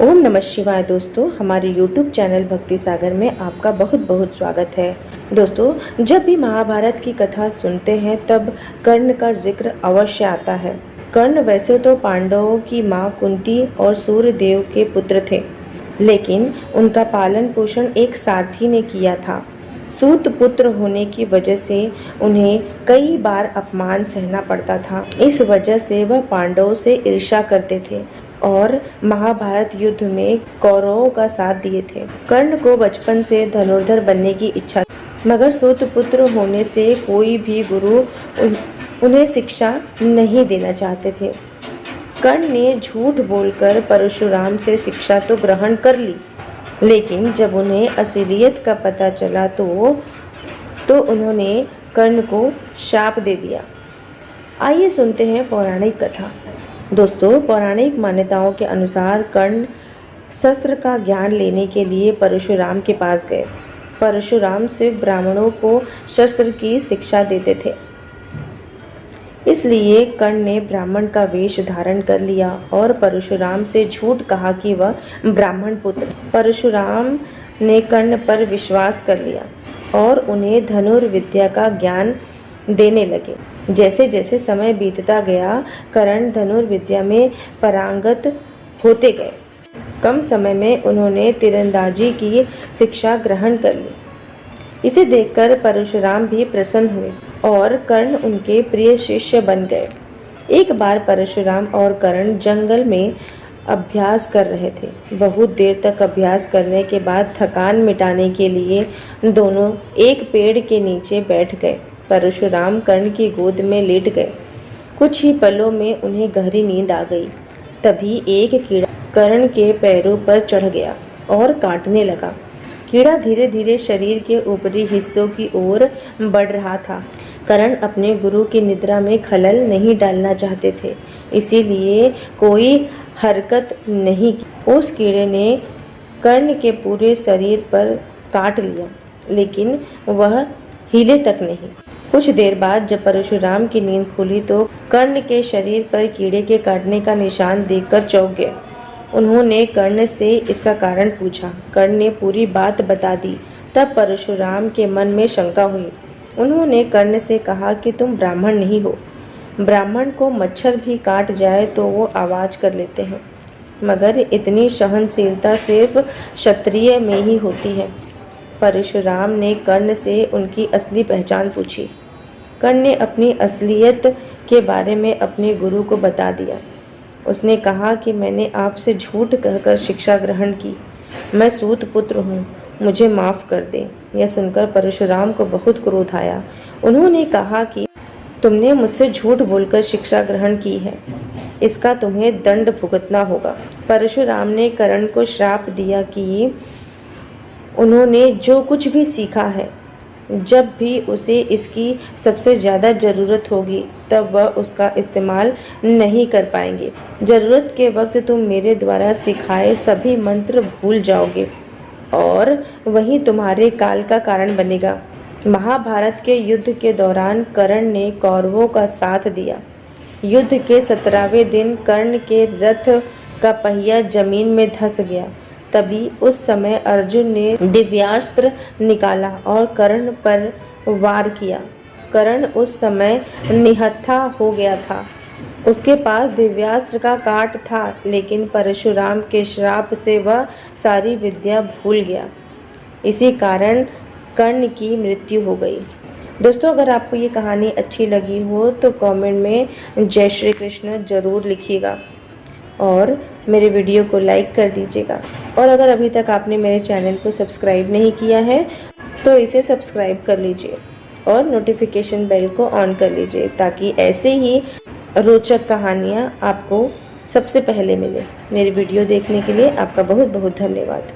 ओम नमः शिवाय। दोस्तों, हमारे YouTube चैनल भक्ति सागर में आपका बहुत बहुत स्वागत है। दोस्तों, जब भी महाभारत की कथा सुनते हैं तब कर्ण का जिक्र अवश्य आता है। कर्ण वैसे तो पांडवों की मां कुंती और सूर्यदेव के पुत्र थे, लेकिन उनका पालन पोषण एक सारथी ने किया था। सूत पुत्र होने की वजह से उन्हें कई बार अपमान सहना पड़ता था। इस वजह से वह पांडवों से ईर्ष्या करते थे और महाभारत युद्ध में कौरवों का साथ दिए थे। कर्ण को बचपन से धनुर्धर बनने की इच्छा थी, मगर सूत पुत्र होने से कोई भी गुरु उन्हें शिक्षा नहीं देना चाहते थे। कर्ण ने झूठ बोलकर परशुराम से शिक्षा तो ग्रहण कर ली, लेकिन जब उन्हें असलियत का पता चला तो उन्होंने कर्ण को शाप दे दिया। आइए सुनते हैं पौराणिक कथा। दोस्तों, पौराणिक मान्यताओं के अनुसार कर्ण शस्त्र का ज्ञान लेने के लिए परशुराम के पास गए। परशुराम सिर्फ ब्राह्मणों को शस्त्र की शिक्षा देते थे, इसलिए कर्ण ने ब्राह्मण का वेश धारण कर लिया और परशुराम से झूठ कहा कि वह ब्राह्मण पुत्र। परशुराम ने कर्ण पर विश्वास कर लिया और उन्हें धनुर्विद्या का ज्ञान देने लगे। जैसे जैसे समय बीतता गया, कर्ण धनुर्विद्या में पारंगत होते गए। कम समय में उन्होंने तीरंदाजी की शिक्षा ग्रहण कर ली। इसे देखकर परशुराम भी प्रसन्न हुए और कर्ण उनके प्रिय शिष्य बन गए। एक बार परशुराम और कर्ण जंगल में अभ्यास कर रहे थे। बहुत देर तक अभ्यास करने के बाद थकान मिटाने के लिए दोनों एक पेड़ के नीचे बैठ गए। परशुराम कर्ण की गोद में लेट गए। कुछ ही पलों में उन्हें गहरी नींद आ गई। तभी एक कीड़ा कर्ण के पैरों पर चढ़ गया और काटने लगा। कीड़ा धीरे धीरे शरीर के ऊपरी हिस्सों की ओर बढ़ रहा था। कर्ण अपने गुरु की निद्रा में खलल नहीं डालना चाहते थे, इसीलिए कोई हरकत नहीं की। उस कीड़े ने कर्ण के पूरे शरीर पर काट लिया, लेकिन वह हिले तक नहीं। कुछ देर बाद जब परशुराम की नींद खुली तो कर्ण के शरीर पर कीड़े के काटने का निशान देखकर चौंक गए। उन्होंने कर्ण से इसका कारण पूछा। कर्ण ने पूरी बात बता दी। तब परशुराम के मन में शंका हुई। उन्होंने कर्ण से कहा कि तुम ब्राह्मण नहीं हो। ब्राह्मण को मच्छर भी काट जाए तो वो आवाज कर लेते हैं, मगर इतनी सहनशीलता सिर्फ क्षत्रिय में ही होती है। परशुराम ने कर्ण से उनकी असली पहचान पूछी। कर्ण ने अपनी असलियत के बारे में अपने गुरु को बता दिया। उसने कहा कि मैंने आपसे झूठ कहकर शिक्षा ग्रहण की। मैं सूत पुत्र हूँ, मुझे माफ़ कर दे। यह सुनकर परशुराम को बहुत क्रोध आया। उन्होंने कहा कि तुमने मुझसे झूठ बोलकर शिक्षा ग्रहण की है, इसका तुम्हें दंड भुगतना होगा। परशुराम ने कर्ण को श्राप दिया कि उन्होंने जो कुछ भी सीखा है, जब भी उसे इसकी सबसे ज़्यादा ज़रूरत होगी तब वह उसका इस्तेमाल नहीं कर पाएंगे। ज़रूरत के वक्त तुम मेरे द्वारा सिखाए सभी मंत्र भूल जाओगे और वही तुम्हारे काल का कारण बनेगा। महाभारत के युद्ध के दौरान कर्ण ने कौरवों का साथ दिया। युद्ध के 17वें दिन कर्ण के रथ का पहिया जमीन में धंस गया। तभी उस समय अर्जुन ने दिव्यास्त्र निकाला और कर्ण पर वार किया। कर्ण उस समय निहत्था हो गया था। उसके पास दिव्यास्त्र का काट था, लेकिन परशुराम के श्राप से वह सारी विद्या भूल गया। इसी कारण कर्ण की मृत्यु हो गई। दोस्तों, अगर आपको ये कहानी अच्छी लगी हो तो कमेंट में जय श्री कृष्ण ज़रूर लिखिएगा और मेरे वीडियो को लाइक कर दीजिएगा। और अगर अभी तक आपने मेरे चैनल को सब्सक्राइब नहीं किया है तो इसे सब्सक्राइब कर लीजिए और नोटिफिकेशन बेल को ऑन कर लीजिए, ताकि ऐसे ही रोचक कहानियाँ आपको सबसे पहले मिले। मेरी वीडियो देखने के लिए आपका बहुत बहुत धन्यवाद।